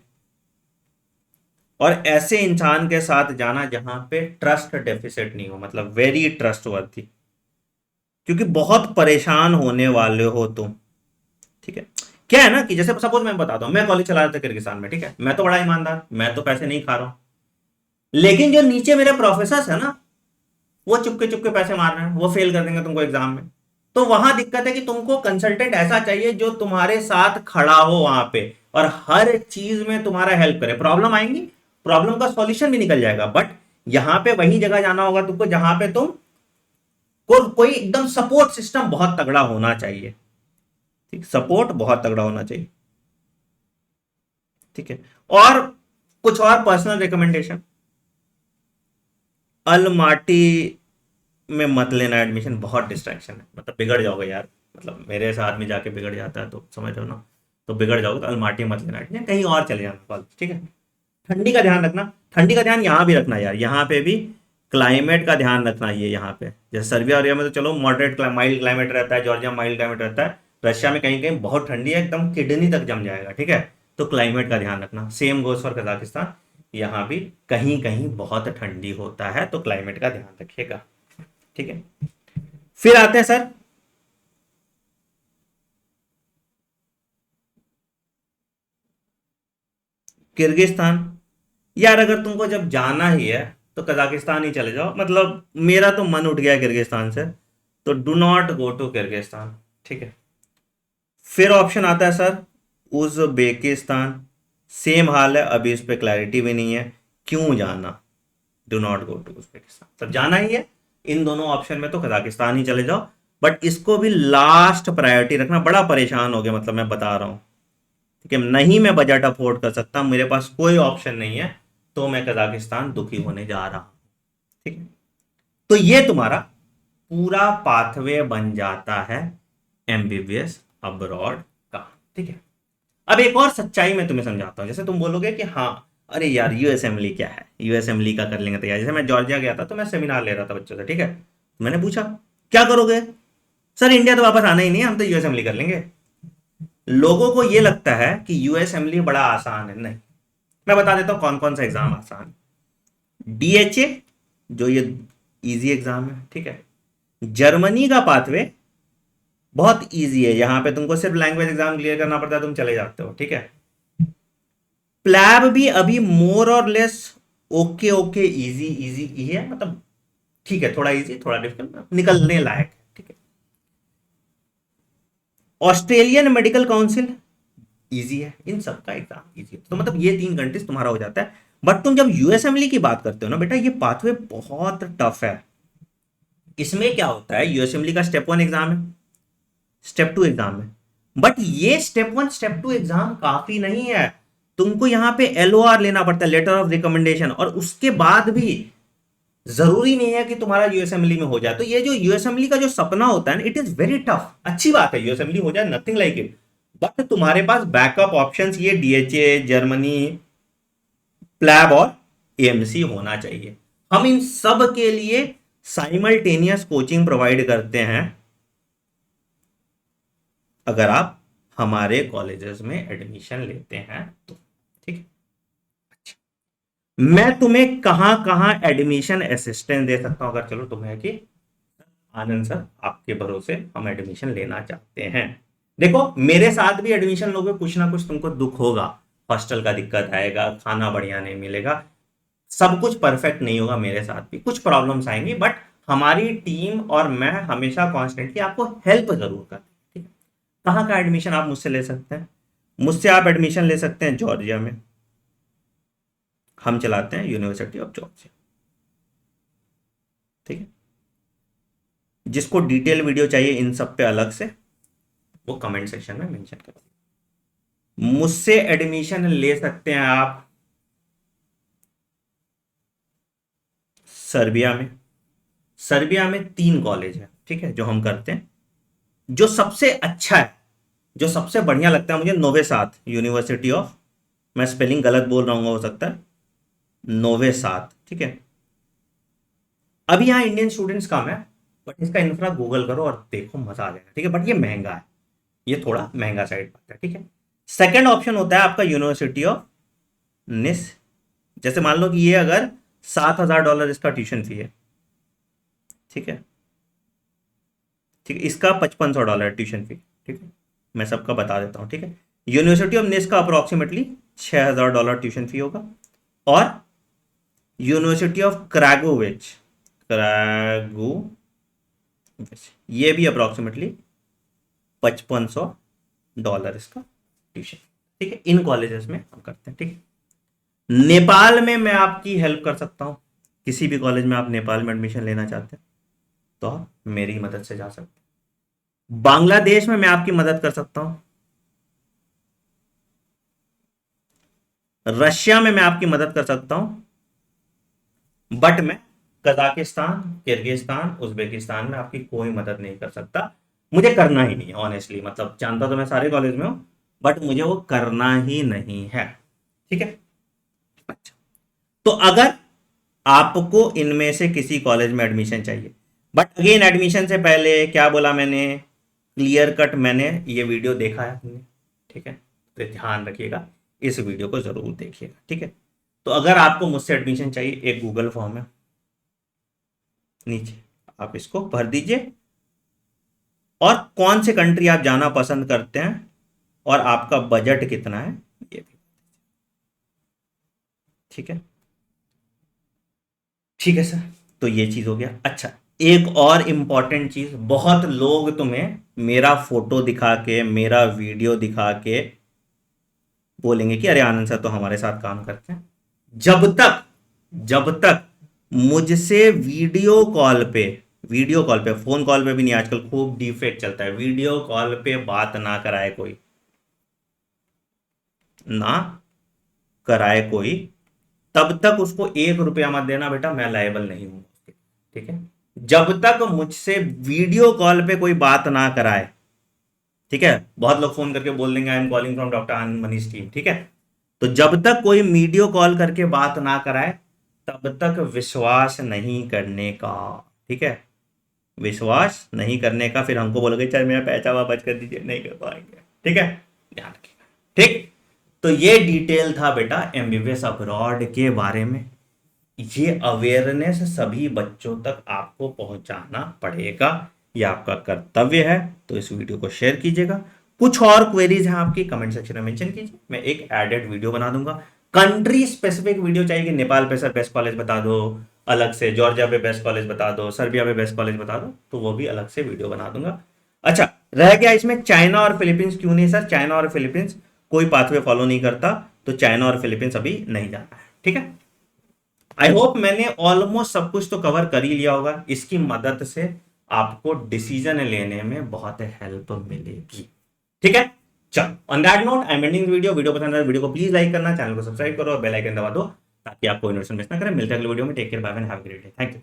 और ऐसे इंसान के साथ जाना जहां पे ट्रस्ट डेफिसिट नहीं हो, मतलब वेरी ट्रस्टवर्थी, क्योंकि बहुत परेशान होने वाले हो तुम, ठीक है। क्या है ना कि जैसे सपोज मैं बताता हूं, मैं कॉलेज चला रहा था किर्गिस्तान में, ठीक है, मैं तो बड़ा ईमानदार, मैं तो पैसे नहीं खा रहा हूं, लेकिन जो नीचे मेरे प्रोफेसर है ना, वो चुपके चुपके पैसे मार रहे हैं, वो फेल कर देंगे तुमको एग्जाम में। तो वहां दिक्कत है कि तुमको कंसल्टेंट ऐसा चाहिए जो तुम्हारे साथ खड़ा हो वहां पे, और हर चीज में तुम्हारा हेल्प करे, प्रॉब्लम आएंगी, प्रॉब्लम का सॉल्यूशन भी निकल जाएगा, बट यहां पे वही जगह जाना होगा तुमको जहां पे तुम कोई एकदम सपोर्ट सिस्टम बहुत तगड़ा होना चाहिए, ठीक, सपोर्ट बहुत तगड़ा होना चाहिए, ठीक है। और कुछ और पर्सनल रिकमेंडेशन, अलमाटी में मत लेना एडमिशन, बहुत डिस्ट्रैक्शन है, मतलब बिगड़ जाओगे यार, मतलब मेरे साथ में जाके बिगड़ जाता है, तो समझ रहे हो ना, तो बिगड़ जाओगे तो अलमाटी मत लेना एडमिशन, कहीं और चले जाना कॉलेज, ठीक है। ठंडी का ध्यान रखना, ठंडी का ध्यान यहाँ भी रखना यार, यहाँ पे भी क्लाइमेट का ध्यान रखना, ये यहाँ पे जैसे सर्बिया और में तो चलो मॉडरेट माइल्ड क्लाइमेट रहता है, जॉर्जिया माइल्ड क्लाइमेट रहता है, रशिया में कहीं कहीं बहुत ठंडी है, एकदम किडनी तक जम जाएगा, ठीक है। तो क्लाइमेट का ध्यान रखना, सेम गोज फॉर कजाकिस्तान, यहाँ भी कहीं कहीं बहुत ठंडी होता है, तो क्लाइमेट का ध्यान रखिएगा, ठीक है। फिर आते हैं सर किर्गिस्तान। यार अगर तुमको जब जाना ही है तो कजाकिस्तान ही चले जाओ, मतलब मेरा तो मन उठ गया किर्गिस्तान से, तो do not go to Kyrgyzstan, ठीक है। फिर ऑप्शन आता है सर उज़्बेकिस्तान, सेम हाल है, अभी इस पे क्लैरिटी भी नहीं है क्यों जाना, do not go to Uzbekistan, तब जाना ही है, इन दोनों ऑप्शन में तो कजाकिस्तान ही चले जाओ, बट इसको भी लास्ट प्रायोरिटी रखना, बड़ा परेशान हो गया, मतलब मैं बता रहा हूँ, ठीक है, नहीं मैं बजट अफोर्ड कर सकता, मेरे पास कोई ऑप्शन नहीं है, तो मैं कजाकिस्तान दुखी होने जा रहा हूं, ठीक है। तो ये तुम्हारा पूरा पाथवे बन जाता है एमबीबीएस अब्रॉड का, ठीक है। अब एक और सच्चाई मैं तुम्हें समझाता हूं, जैसे तुम बोलोगे कि हाँ, अरे यार यूएसएमली क्या है, यूएसएमली का कर लेंगे तैयार, जैसे मैं जॉर्जिया गया था तो मैं सेमिनार ले रहा था बच्चों से, ठीक है, मैंने पूछा क्या करोगे, सर इंडिया तो वापस आना ही नहीं है, हम तो यूएसएमली कर लेंगे। लोगों को ये लगता है कि यूएसएमली बड़ा आसान है, नहीं, मैं बता देता हूं कौन कौन सा एग्जाम आसान, डीएचए जो ये इजी एग्जाम है, ठीक है, जर्मनी का पाथवे बहुत इजी है, यहां पे तुमको सिर्फ लैंग्वेज एग्जाम क्लियर करना पड़ता है, तुम चले जाते हो, ठीक है। प्लैब भी अभी मोर और less okay okay, easy easy ही है, मतलब ठीक है, थोड़ा इजी थोड़ा डिफिकल्ट, निकलने लायक है, ठीक है। ऑस्ट्रेलियन मेडिकल काउंसिल इजी है, इन सबका एग्जाम इजी है, तो मतलब ये 3 कंट्रीज तुम्हारा हो जाता है। बट तुम जब यूएसएमएलई की बात करते हो ना बेटा, ये पाथवे बहुत टफ है। इसमें क्या होता है, यूएसएमएलई का स्टेप 1 एग्जाम है, स्टेप 2 एग्जाम है, बट ये स्टेप 1 स्टेप 2 एग्जाम काफी नहीं है, तुमको यहां पे एलओआर लेना पड़ता है, लेटर ऑफ रिकमेंडेशन, और उसके बाद भी जरूरी नहीं है कि तुम्हारा यूएसएमएलई में हो जाए। तो ये जो यूएसएमएलई का जो सपना होता है ना, इट इज वेरी टफ, अच्छी बात है यूएसएमएलई हो जाए, नथिंग लाइक इट, बट तुम्हारे पास बैकअप ऑप्शंस ये डीएचए, जर्मनी, प्लैब और एएमसी होना चाहिए। हम इन सब के लिए साइमल्टेनियस कोचिंग प्रोवाइड करते हैं, अगर आप हमारे कॉलेजेस में एडमिशन लेते हैं तो, ठीक है। मैं तुम्हें कहां कहां एडमिशन असिस्टेंस दे सकता हूं, अगर चलो तुम्हें कि आनंद सर आपके भरोसे हम एडमिशन लेना चाहते हैं। देखो मेरे साथ भी एडमिशन लोगे, कुछ ना कुछ तुमको दुख होगा, हॉस्टल का दिक्कत आएगा, खाना बढ़िया नहीं मिलेगा, सब कुछ परफेक्ट नहीं होगा, मेरे साथ भी कुछ प्रॉब्लम्स आएंगी, बट हमारी टीम और मैं हमेशा कॉन्स्टेंटली आपको हेल्प जरूर करते हैं, ठीक है। कहाँ का एडमिशन आप मुझसे ले सकते हैं? मुझसे आप एडमिशन ले सकते हैं जॉर्जिया में, हम चलाते हैं यूनिवर्सिटी ऑफ जॉर्जिया, ठीक है। जिसको डिटेल वीडियो चाहिए इन सब पे अलग से, वो कमेंट सेक्शन में मेंशन कर दीजिए। मुझसे एडमिशन ले सकते हैं आप सर्बिया में। सर्बिया में 3 कॉलेज है, ठीक है, जो हम करते हैं। जो सबसे अच्छा है, जो सबसे बढ़िया लगता है मुझे, नोवे साथ यूनिवर्सिटी ऑफ, मैं स्पेलिंग गलत बोल रहा हूँ हो सकता है, नोवे साथ, ठीक है। अभी यहाँ इंडियन स्टूडेंट्स कम है, बट इसका इंफ्रा गूगल करो और देखो, मजा आ जाएगा, ठीक है। बट ये महंगा है, ये थोड़ा महंगा साइड पड़ता है, ठीक है। सेकंड ऑप्शन होता है आपका यूनिवर्सिटी ऑफ निस। जैसे मान लो कि ये अगर $7,000 इसका ट्यूशन फी है, ठीक है, ठीक है, इसका $5,500 ट्यूशन फी, ठीक है, मैं सबका बता देता हूँ, ठीक है। यूनिवर्सिटी ऑफ निस का अप्रोक्सीमेटली $6,000 ट्यूशन फी होगा, और यूनिवर्सिटी ऑफ क्रैगोविच, क्रैगोविच ये भी अप्रोक्सीमेटली $5,500 इसका ट्यूशन, ठीक है। इन कॉलेजेस में हम करते हैं, ठीक है। नेपाल में मैं आपकी हेल्प कर सकता हूं, किसी भी कॉलेज में आप नेपाल में एडमिशन लेना चाहते हैं तो आप मेरी मदद से जा सकते हैं। बांग्लादेश में मैं आपकी मदद कर सकता हूं, रशिया में मैं आपकी मदद कर सकता हूं, बट मैं कजाकिस्तान, किर्गिस्तान, उज्बेकिस्तान में आपकी कोई मदद नहीं कर सकता। मुझे करना ही नहीं है ऑनेस्टली, मतलब जानता तो मैं सारे कॉलेज में हूं, बट मुझे वो करना ही नहीं है, ठीक है। अच्छा, तो अगर आपको इनमें से किसी कॉलेज में एडमिशन चाहिए, बट अगेन एडमिशन से पहले क्या बोला मैंने, क्लियर कट मैंने ये वीडियो देखा है आपने, ठीक है, तो ध्यान रखिएगा, इस वीडियो को जरूर देखिएगा, ठीक है। तो अगर आपको मुझसे एडमिशन चाहिए, एक गूगल फॉर्म है नीचे, आप इसको भर दीजिए, और कौन से कंट्री आप जाना पसंद करते हैं और आपका बजट कितना है ये भी, ठीक है, ठीक है सर। तो ये चीज हो गया। अच्छा, एक और इंपॉर्टेंट चीज, बहुत लोग तुम्हें मेरा फोटो दिखा के, मेरा वीडियो दिखा के बोलेंगे कि अरे आनंद सर तो हमारे साथ काम करते हैं। जब तक मुझसे वीडियो कॉल पे, फोन कॉल पे भी नहीं, आजकल खूब डीफेक चलता है, वीडियो कॉल पे बात ना कराए कोई, ना कराए कोई, तब तक उसको ₹1 मत देना बेटा, मैं लायबल नहीं हूं उसके, ठीक है। जब तक मुझसे वीडियो कॉल पे कोई बात ना कराए, ठीक है, बहुत लोग फोन करके बोल देंगे I am calling from doctor Anand Manish team, ठीक है। तो जब तक कोई वीडियो कॉल करके बात ना कराए, तब तक विश्वास नहीं करने का, ठीक है, विश्वास नहीं करने का। फिर हमको बोलोगे चल मेरा पैसा वापस कर दीजिए, नहीं कर पाएंगे, ठीक है, ध्यान रखिएगा, ठीक। तो ये डिटेल था बेटा एमबीबीएस अब्रॉड के बारे में। ये अवेयरनेस सभी बच्चों तक आपको पहुंचाना पड़ेगा, ये आपका कर्तव्य है। तो इस वीडियो को शेयर कीजिएगा। कुछ और क्वेरीज हैं आपकी, कमेंट सेक्शन में मेंशन कीजिए, मैं एक एडेड वीडियो बना दूंगा। कंट्री स्पेसिफिक वीडियो चाहिए, नेपाल पे सर बेस्ट कॉलेज बता दो अलग से, जॉर्जिया पे बेस्ट कॉलेज बता दो, सर्बिया पे बेस्ट कॉलेज बता दो, तो वो भी अलग से वीडियो बना दूंगा। अच्छा, रह गया इसमें चाइना और फिलीपींस, क्यों नहीं सर? चाइना और फिलीपींस कोई पाथवे फॉलो नहीं करता, तो चाइना और फिलीपींस अभी नहीं जाना है, ठीक है। आई होप मैंने ऑलमोस्ट सब कुछ तो कवर कर ही लिया होगा, इसकी मदद से आपको डिसीजन लेने में बहुत हेल्प मिलेगी, ठीक है। चलो, on that note I am ending video पसंद आए वीडियो को प्लीज लाइक करना, चैनल को सब्सक्राइब करो और बेल आइकन दबा दो ताकि आपको इन्फॉर्मेशन मिस ना करें। मिलते हैं अगले वीडियो में, take care, bye bye, have a great day, thank you.